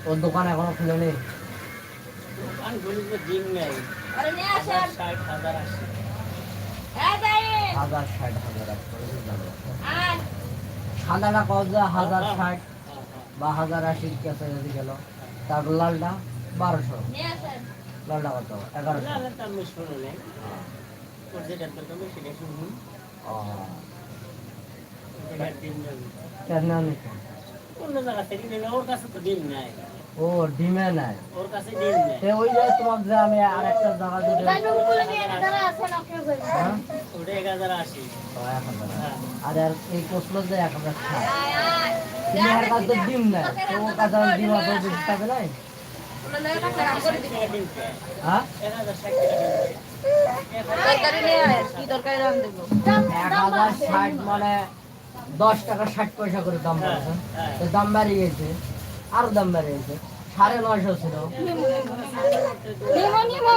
ওর দোকান এখনো খুলেনি। দোকান খুলেছে ডিম নেই। আরে নিয়ে আসেন। 60,000 আসে। হ্যাঁ যাইন। 1060,000 আয়। সাদাটা কত যায়? 1060 হ্যাঁ, বা 1080 কাছে যদি গেল। তারপর লালটা 1200। নিয়ে আসেন। লালটা কত? না 1100। না তা আমি শুনি নাই। ওর যেটা দরকার আমি সেটা শুনি। ও এটা ডিম নেই। কেন নিছেন? অন্য জায়গা থেকে নিলে ওর কাছে তো ডিম নাই। ও ডিমে নাই। ওর কাছে ডিম নেই। তে ওই যে তোমার যে আমি আরেকটা জায়গা দিতে ভাই নুকুলে নিয়ে দাঁড়া আছেন ওকে কইবেন। হ্যাঁ ওটা 1080। ও 1000। হ্যাঁ। আর এই কোসলো যে 1060। আয় আয়। তোমার কাছে ডিম নাই, তো ওর কাছে আর ডিম আছে বেশি টাকা নাই। ওনা লয়ে টাকা রাখ করে দিবি। ডিম চাই। হ্যাঁ 1060 টাকা ডিম চাই। তরকারি নিয়ে আয়, কি তরকারি রান দেব? 1060 মানে 10 টাকা 60 পয়সা করে দাম বাড়ছে। তো দাম বাড়িয়ে গেছে, আরো দাম বাড়িয়ে গেছে। 950 ছিল। নিমো নিমো।